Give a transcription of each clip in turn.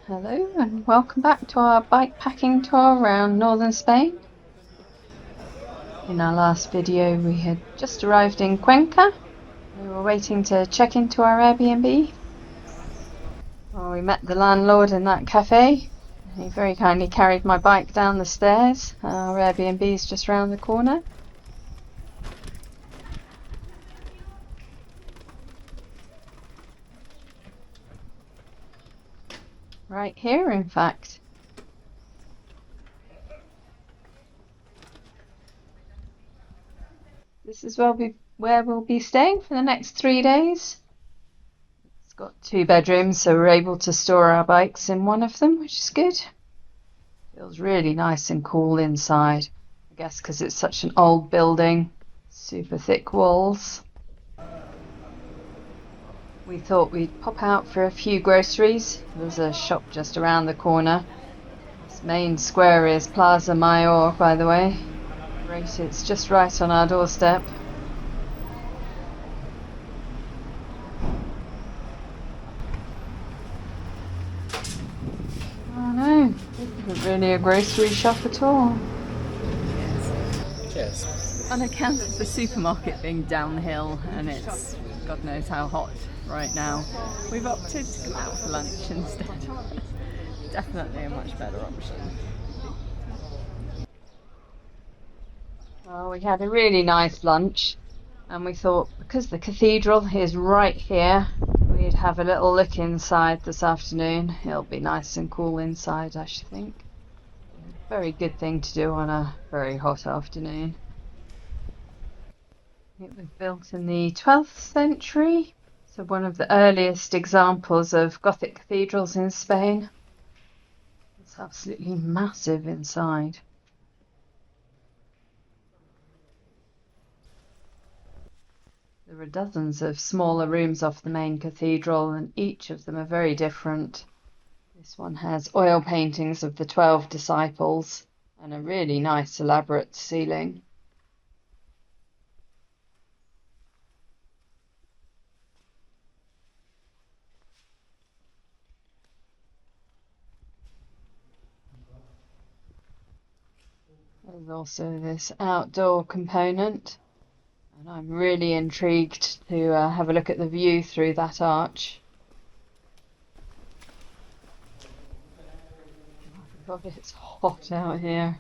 Hello and welcome back to our bike packing tour around northern Spain. In our last video we had just arrived in Cuenca. We were waiting to check into our Airbnb. Well, we met the landlord in that cafe. He very kindly carried my bike down the stairs. Our Airbnb is just round the corner. Right here, in fact. This is where we'll be staying for the next 3 days. It's got 2 bedrooms, so we're able to store our bikes in one of them, which is good. Feels really nice and cool inside. I guess because it's such an old building, super thick walls. We thought we'd pop out for a few groceries. There's a shop just around the corner. This main square is Plaza Mayor, by the way. Great, it's just right on our doorstep. Oh no, this isn't really a grocery shop at all. Cheers. On account of the supermarket being downhill and it's God knows how hot right now, we've opted to come out for lunch instead. Definitely a much better option. Well, we had a really nice lunch and we thought because the cathedral is right here, we'd have a little look inside this afternoon. It'll be nice and cool inside, I should think. Very good thing to do on a very hot afternoon. It was built in the 12th century, so one of the earliest examples of Gothic cathedrals in Spain. It's absolutely massive inside. There are dozens of smaller rooms off the main cathedral, and each of them are very different. This one has oil paintings of the 12 disciples and a really nice elaborate ceiling. There's also this outdoor component, and I'm really intrigued to have a look at the view through that arch. Oh God, it's hot out here.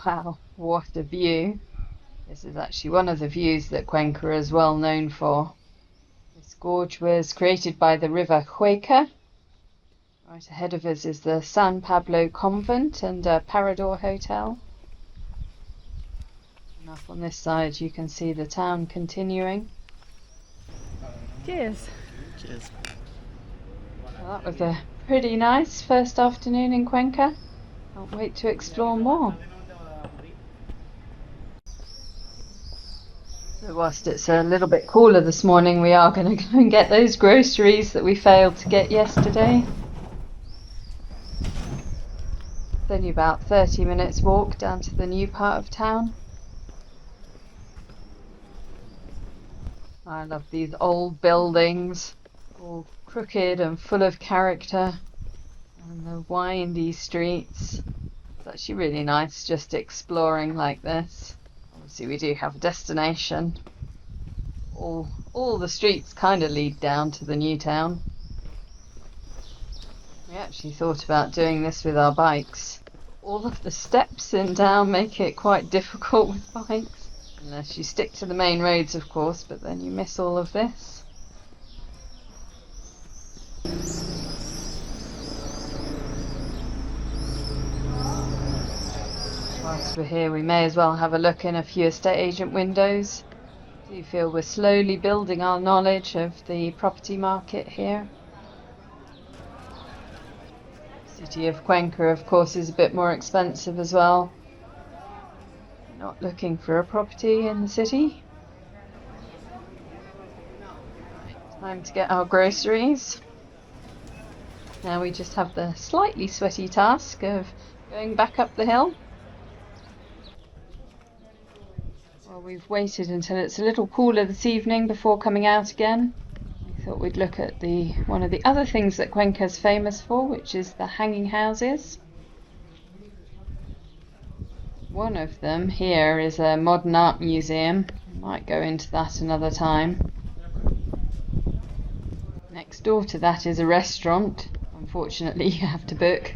Wow, what a view. This is actually one of the views that Cuenca is well known for. This gorge was created by the river Cuenca. Right ahead of us is the San Pablo Convent and a Parador Hotel. And up on this side you can see the town continuing. Cheers! Cheers. Well, that was a pretty nice first afternoon in Cuenca. Can't wait to explore more. So whilst it's a little bit cooler this morning, we are going to go and get those groceries that we failed to get yesterday. It's only about 30 minutes walk down to the new part of town. I love these old buildings, all crooked and full of character, and the windy streets. It's actually really nice just exploring like this. Obviously we do have a destination. All the streets kind of lead down to the new town. We actually thought about doing this with our bikes. All of the steps and down make it quite difficult with bikes. Unless you stick to the main roads, of course, but then you miss all of this. Whilst we're here, we may as well have a look in a few estate agent windows. Do you feel we're slowly building our knowledge of the property market here? City of Cuenca, of course, is a bit more expensive as well. Not looking for a property in the city. Time to get our groceries. Now we just have the slightly sweaty task of going back up the hill. Well, we've waited until it's a little cooler this evening before coming out again. We thought we'd look at one of the other things that Cuenca's famous for, which is the hanging houses. One of them here is a modern art museum. I might go into that another time. Next door to that is a restaurant. Unfortunately, you have to book.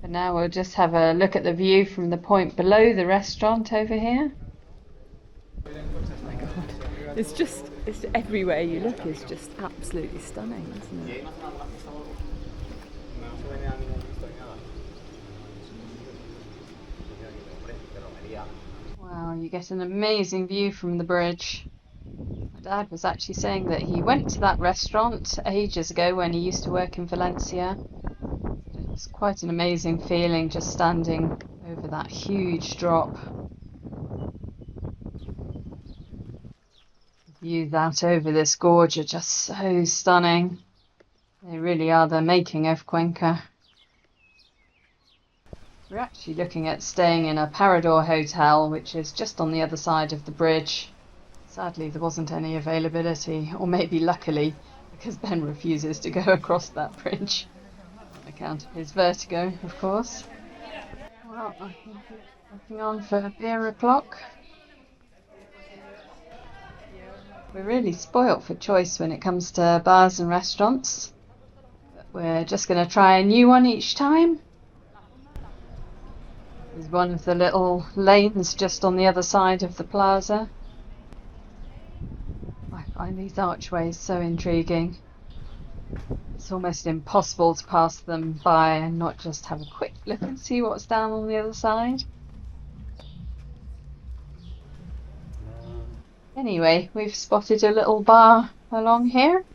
But now we'll just have a look at the view from the point below the restaurant over here. Oh my god, it's everywhere you look is just absolutely stunning, isn't it? Wow, you get an amazing view from the bridge. My dad was actually saying that he went to that restaurant ages ago when he used to work in Valencia. It was quite an amazing feeling just standing over that huge drop. Views out over this gorge are just so stunning. They really are the making of Cuenca. We're actually looking at staying in a Parador hotel, which is just on the other side of the bridge. Sadly, there wasn't any availability, or maybe luckily, because Ben refuses to go across that bridge. On account of his vertigo, of course. Well, I think it's looking on for beer o'clock. We're really spoilt for choice when it comes to bars and restaurants. But we're just going to try a new one each time. There's one of the little lanes just on the other side of the plaza. I find these archways so intriguing. It's almost impossible to pass them by and not just have a quick look and see what's down on the other side. Anyway, we've spotted a little bar along here,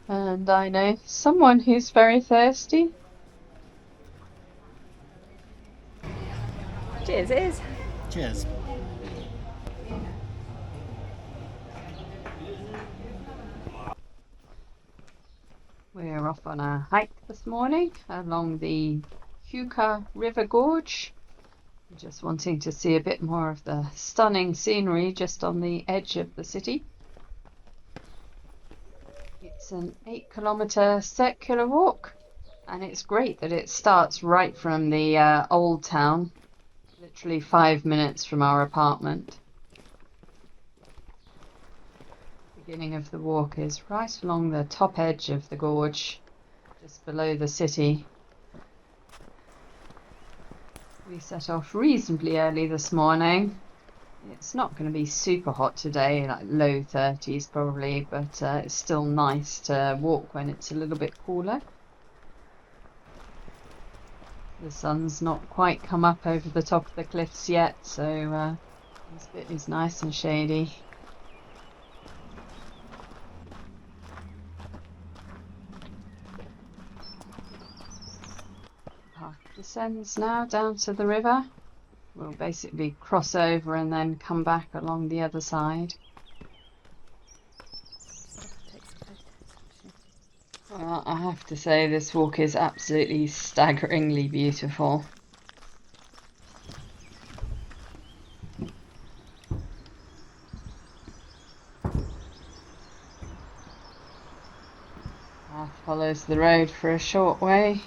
and I know someone who's very thirsty. Cheers, it is. Cheers. We're off on a hike this morning along the Cuenca River Gorge. Just wanting to see a bit more of the stunning scenery just on the edge of the city. It's an 8-kilometre circular walk, and it's great that it starts right from the old town, literally 5 minutes from our apartment. The beginning of the walk is right along the top edge of the gorge, just below the city. We set off reasonably early this morning. It's not going to be super hot today, like low 30s probably, but it's still nice to walk when it's a little bit cooler. The sun's not quite come up over the top of the cliffs yet, so this bit is nice and shady. Descends now down to the river. We'll basically cross over and then come back along the other side. Well, I have to say this walk is absolutely staggeringly beautiful. Path follows the road for a short way.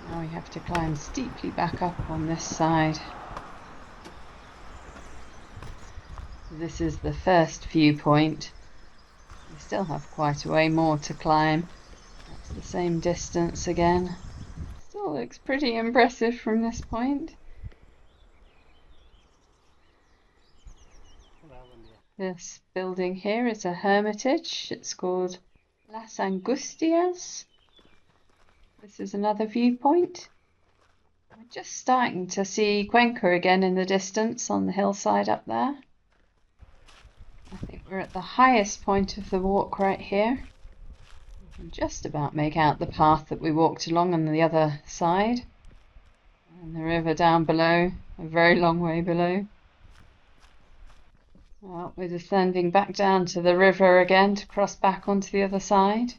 Now we have to climb steeply back up on this side. This is the first viewpoint. We still have quite a way more to climb. That's the same distance again. Still looks pretty impressive from this point. This building here is a hermitage. It's called Las Angustias. This is another viewpoint. We're just starting to see Cuenca again in the distance on the hillside up there. I think we're at the highest point of the walk right here. We can just about make out the path that we walked along on the other side. And the river down below, a very long way below. Well, we're descending back down to the river again to cross back onto the other side.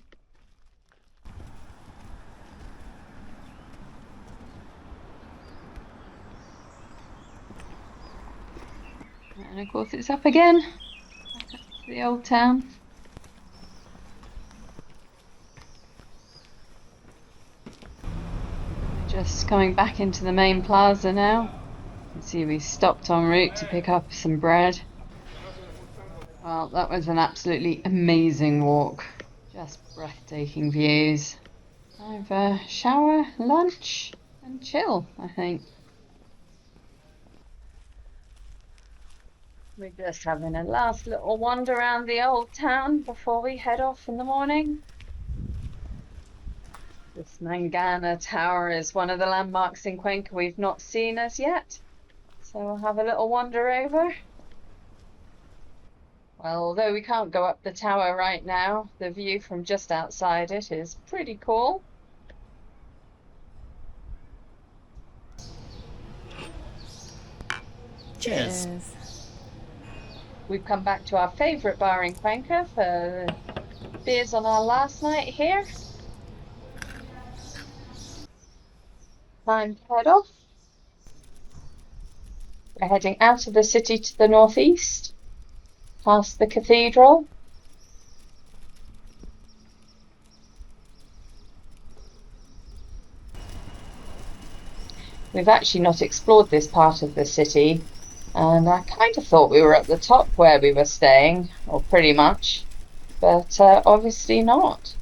And of course it's up again, back up to the old town. Just coming back into the main plaza now. You can see we stopped en route to pick up some bread. Well, that was an absolutely amazing walk. Just breathtaking views. I've a shower, lunch, and chill, I think. We're just having a last little wander around the old town before we head off in the morning. This Mangana Tower is one of the landmarks in Cuenca we've not seen as yet, so we'll have a little wander over. Well, although we can't go up the tower right now, the view from just outside it is pretty cool. Cheers. We've come back to our favourite bar in Cuenca for beers on our last night here. Time to head off. We're heading out of the city to the northeast, past the cathedral. We've actually not explored this part of the city, and I kind of thought we were at the top where we were staying, or pretty much, but obviously not.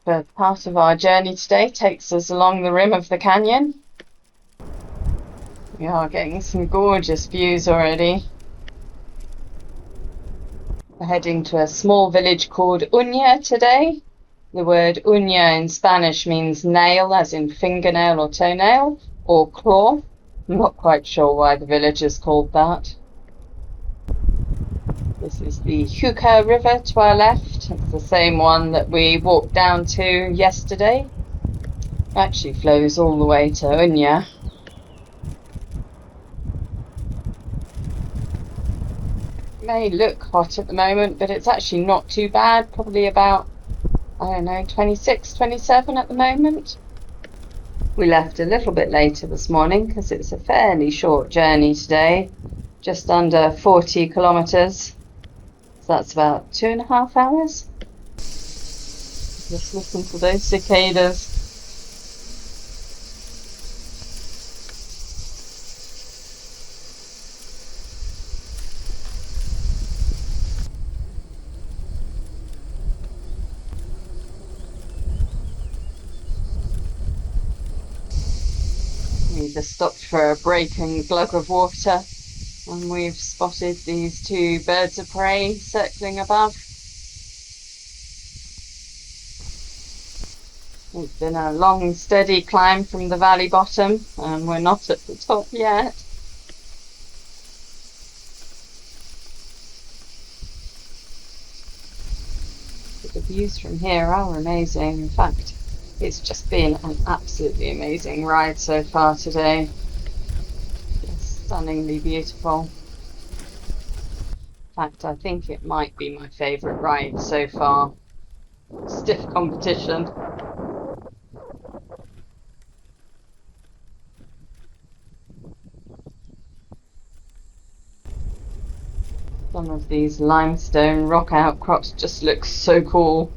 But part of our journey today takes us along the rim of the canyon. We are getting some gorgeous views already. We're heading to a small village called Uña today. The word uña in Spanish means nail, as in fingernail or toenail, or claw. I'm not quite sure why the village is called that. This is the Cuenca River to our left. It's the same one that we walked down to yesterday. It actually flows all the way to Uña. It may look hot at the moment, but it's actually not too bad. Probably about, I don't know, 26, 27 at the moment. We left a little bit later this morning because it's a fairly short journey today. Just under 40 kilometres. So that's about 2.5 hours. Just listen to those cicadas. We just stopped for a break and glug of water. And we've spotted these two birds of prey circling above. It's been a long, steady climb from the valley bottom, and we're not at the top yet. But the views from here are amazing. In fact, it's just been an absolutely amazing ride so far today. Stunningly beautiful. In fact, I think it might be my favourite ride so far. Stiff competition. Some of these limestone rock outcrops just look so cool.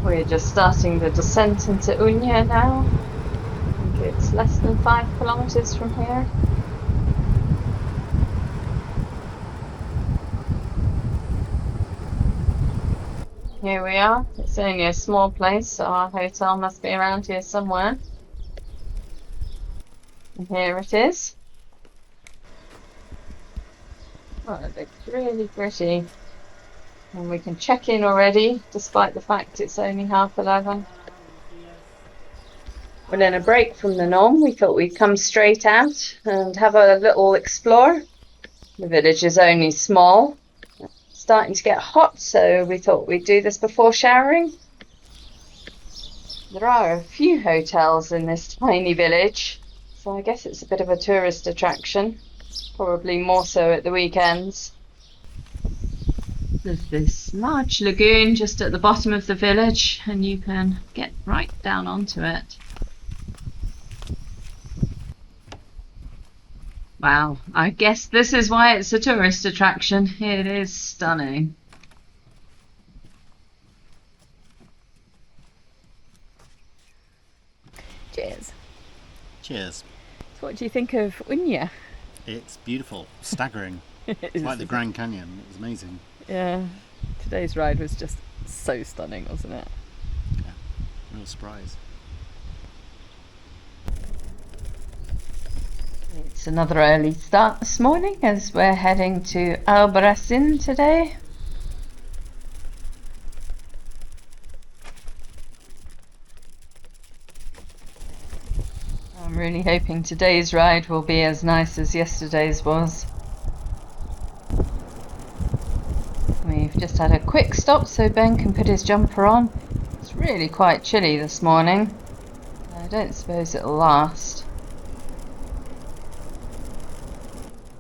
We're just starting the descent into Uña now. I think it's less than 5 kilometres from here. Here we are. It's only a small place, so our hotel must be around here somewhere. And here it is. Oh, it looks really pretty. And we can check in already, despite the fact it's only 11:30. Well, in a break from the norm, we thought we'd come straight out and have a little explore. The village is only small. It's starting to get hot, so we thought we'd do this before showering. There are a few hotels in this tiny village, so I guess it's a bit of a tourist attraction, probably more so at the weekends. There's this large lagoon just at the bottom of the village, and you can get right down onto it. Wow, I guess this is why it's a tourist attraction. It is stunning. Cheers. Cheers. So what do you think of Unya? It's beautiful, staggering. It It's is, like the isn't Grand Canyon. It was amazing. it? Yeah. Today's ride was just so stunning, wasn't it? Yeah, real surprise. It's another early start this morning as we're heading to Alberracin today. I'm really hoping today's ride will be as nice as yesterday's was. We've just had a quick stop so Ben can put his jumper on. It's really quite chilly this morning. I don't suppose it'll last.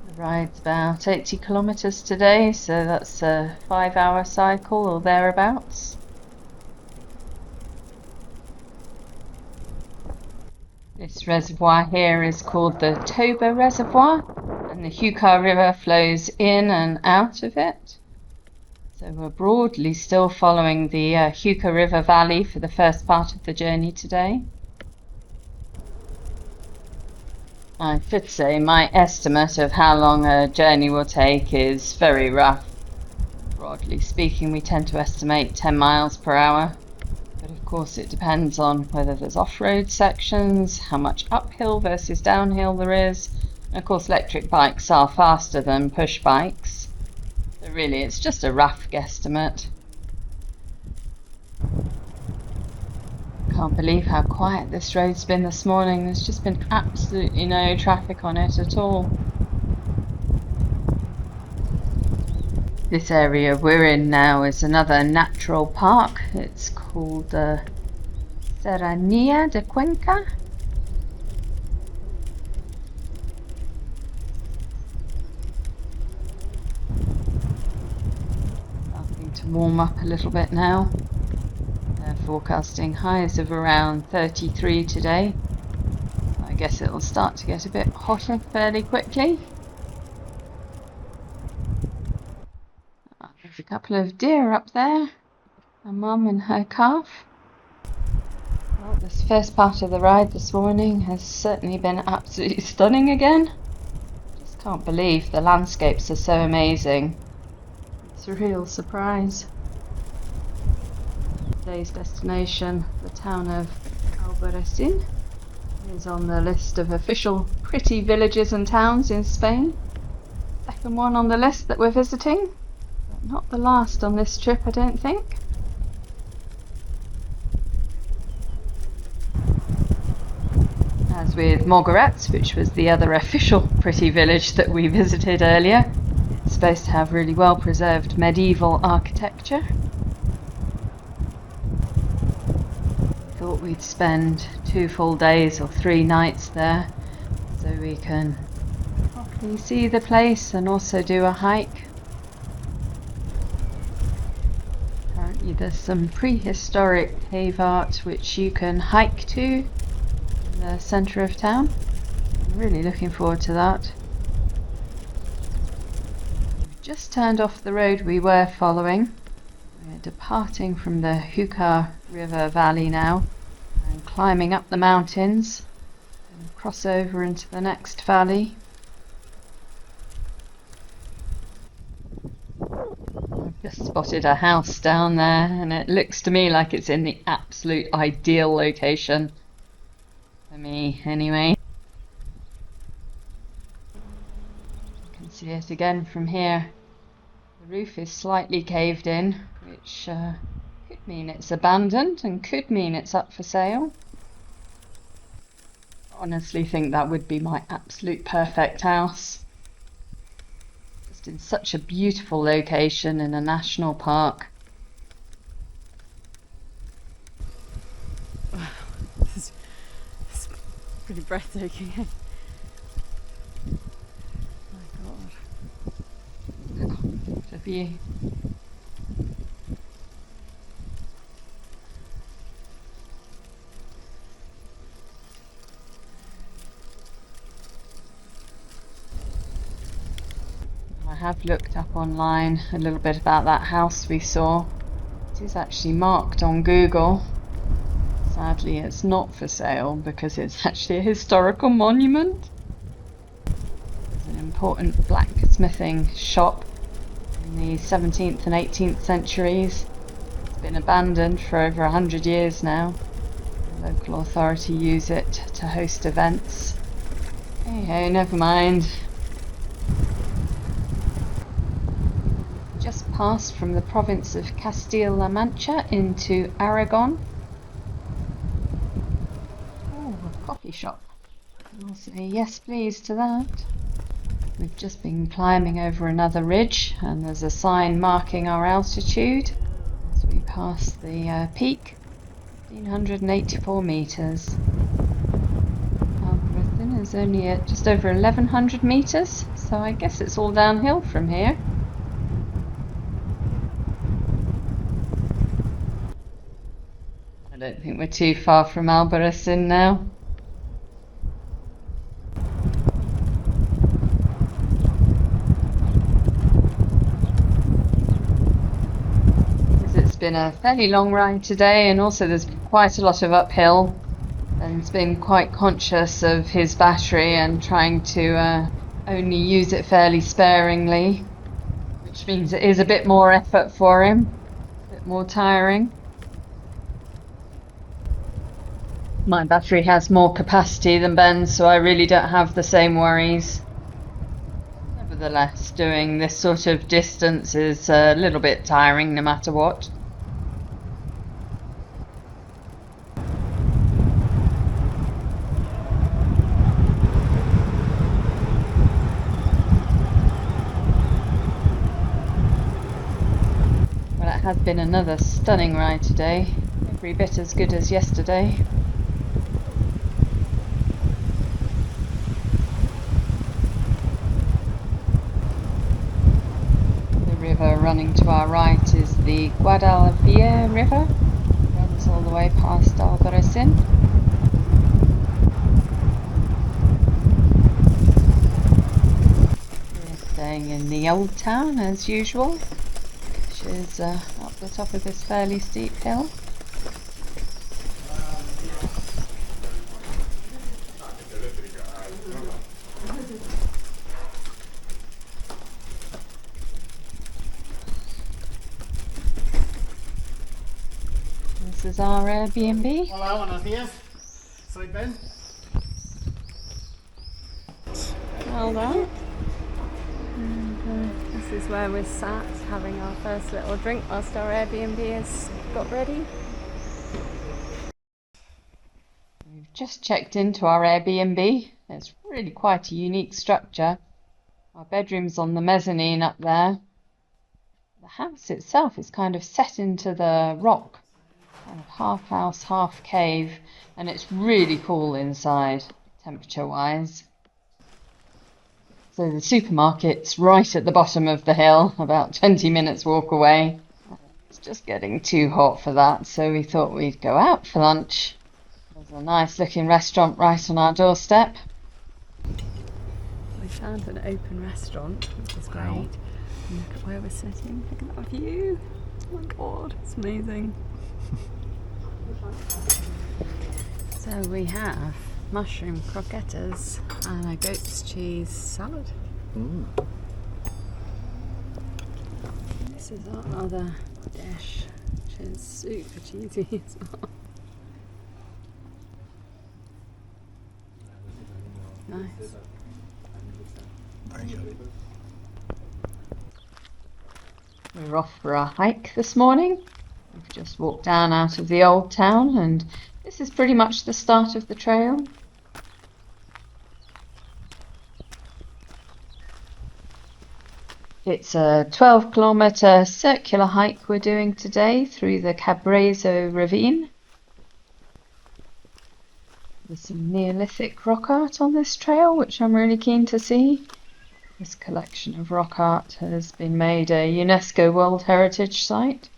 The ride's about 80 kilometres today, so that's a 5-hour cycle or thereabouts. This reservoir here is called the Toba Reservoir, and the Cuenca River flows in and out of it. So we're broadly still following the Cuenca River Valley for the first part of the journey today. I should say my estimate of how long a journey will take is very rough. Broadly speaking, we tend to estimate 10 miles per hour. But of course it depends on whether there's off-road sections, how much uphill versus downhill there is. And of course electric bikes are faster than push bikes. So really it's just a rough guesstimate. Can't believe how quiet this road's been this morning. There's just been absolutely no traffic on it at all. This area we're in now is another natural park. It's called Serranía de Cuenca. Starting to warm up a little bit now. They're forecasting highs of around 33 today. I guess it'll start to get a bit hotter fairly quickly. There's a couple of deer up there, a mum and her calf. Well, this first part of the ride this morning has certainly been absolutely stunning again. Just can't believe the landscapes are so amazing. It's a real surprise. Today's destination, the town of Alberracin, is on the list of official pretty villages and towns in Spain. Second one on the list that we're visiting. Not the last on this trip, I don't think. As with Moguerats, which was the other official pretty village that we visited earlier, it's supposed to have really well preserved medieval architecture. Thought we'd spend 2 full days or 3 nights there so we can properly see the place and also do a hike. Apparently there's some prehistoric cave art which you can hike to in the centre of town. I'm really looking forward to that. We've just turned off the road we were following. We're departing from the Cuenca River Valley now and climbing up the mountains and cross over into the next valley. I've just spotted a house down there and it looks to me like it's in the absolute ideal location. For me, anyway. You can see it again from here. The roof is slightly caved in, which could mean it's abandoned and could mean it's up for sale. I honestly think that would be my absolute perfect house. Just in such a beautiful location in a national park. It's pretty breathtaking. My God. What a view. have looked up online a little bit about that house we saw. It is actually marked on Google. Sadly, it's not for sale because it's actually a historical monument. It's an important blacksmithing shop in the 17th and 18th centuries. It's been abandoned for over 100 years now. The local authority use it to host events. Hey, never mind. Just passed from the province of Castile-La Mancha into Aragon. Oh, a coffee shop. I'll say yes please to that. We've just been climbing over another ridge and there's a sign marking our altitude as we pass the peak, 1,584 metres. Alberracin is only at just over 1,100 metres, so I guess it's all downhill from here. I don't think we're too far from Alberracin now. It's been a fairly long ride today, and also there's been quite a lot of uphill. Ben's been quite conscious of his battery and trying to only use it fairly sparingly, which means it is a bit more effort for him, a bit more tiring. My battery has more capacity than Ben's, so I really don't have the same worries. Nevertheless, doing this sort of distance is a little bit tiring no matter what. Well, it has been another stunning ride today, every bit as good as yesterday. Running to our right is the Guadalvia River, runs all the way past Albarracin. We're staying in the old town as usual, which is up the top of this fairly steep hill. This is our Airbnb. Hola, buenos días. Soy Ben. Well done. And this is where we're sat having our first little drink whilst our Airbnb has got ready. We've just checked into our Airbnb. It's really quite a unique structure. Our bedroom's on the mezzanine up there. The house itself is kind of set into the rock, kind of half house, half cave, and it's really cool inside, temperature-wise. So the supermarket's right at the bottom of the hill, about 20 minutes walk away. It's just getting too hot for that, so we thought we'd go out for lunch. There's a nice looking restaurant right on our doorstep. We found an open restaurant, which is great. Wow. And look at where we're sitting. Look at that view. Oh my god, it's amazing. So we have mushroom croquettes and a goat's cheese salad. Ooh. This is our other dish, which is super cheesy as well. Nice. Very good. We're off for a hike this morning. We've just walked down out of the old town, and this is pretty much the start of the trail. It's a 12-kilometre circular hike we're doing today through the Cabrezo ravine. There's some Neolithic rock art on this trail, which I'm really keen to see. This collection of rock art has been made a UNESCO World Heritage Site.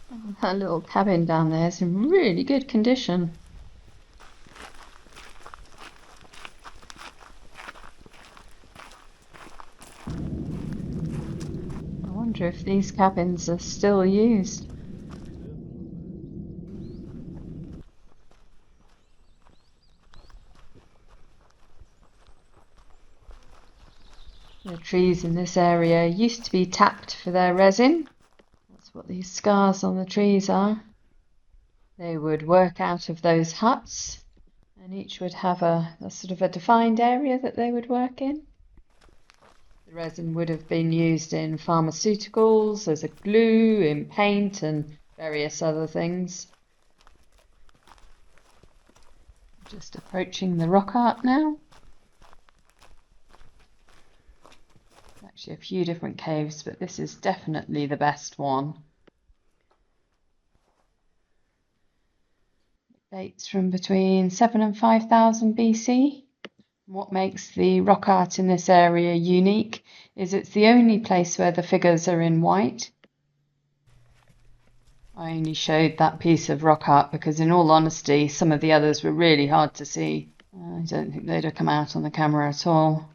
Oh, that little cabin down there is in really good condition. wonder if these cabins are still used. The trees in this area used to be tapped for their resin. That's what these scars on the trees are. They would work out of those huts, and each would have a sort of a defined area that they would work in. The resin would have been used in pharmaceuticals, as a glue, in paint, and various other things. Just approaching the rock art now. Actually a few different caves, but this is definitely the best one. It dates from between 7 and 5000 BC. What makes the rock art in this area unique is it's the only place where the figures are in white. I only showed that piece of rock art because, in all honesty, some of the others were really hard to see. I don't think they'd have come out on the camera at all.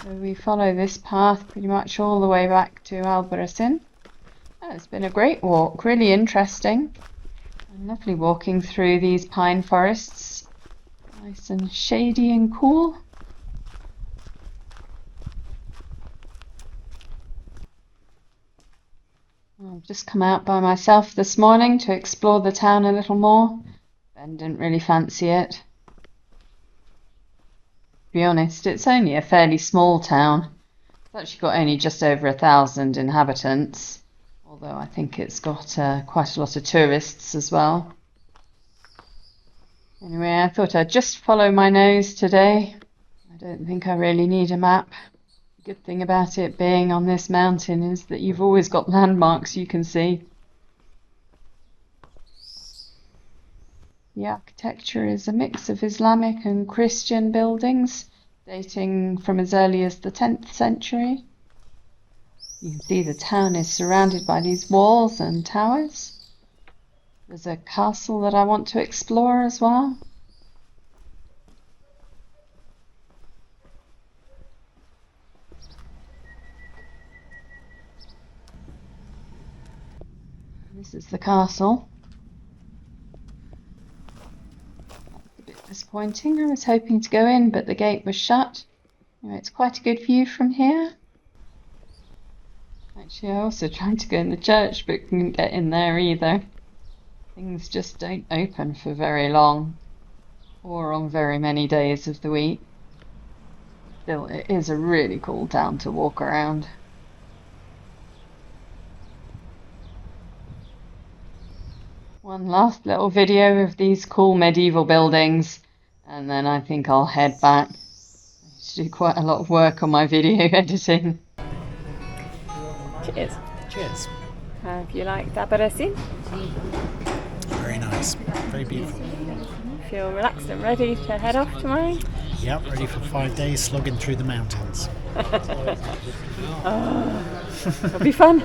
So we follow this path pretty much all the way back to Alberracin. It's been a great walk, really interesting. And lovely walking through these pine forests. Nice and shady and cool. I've just come out by myself this morning to explore the town a little more. Ben didn't really fancy it. To be honest, it's only a fairly small town. It's actually got only just over 1,000 inhabitants, although I think it's got quite a lot of tourists as well. Anyway, I thought I'd just follow my nose today. I don't think I really need a map. The good thing about it being on this mountain is that you've always got landmarks you can see. The architecture is a mix of Islamic and Christian buildings, dating from as early as the 10th century. You can see the town is surrounded by these walls and towers. There's a castle that I want to explore as well. This is the castle. That's a bit disappointing. I was hoping to go in, but the gate was shut. Anyway, it's quite a good view from here. Actually, I also tried to go in the church, but couldn't get in there either. Things just don't open for very long, or on very many days of the week. Still, it is a really cool town to walk around. One last little video of these cool medieval buildings, and then I think I'll head back. I need to do quite a lot of work on my video editing. Cheers. Cheers. Have you liked Alberracin? Very nice. Very beautiful. Feel relaxed and ready to head off tomorrow? Yep, ready for 5 days slogging through the mountains. It'll be fun.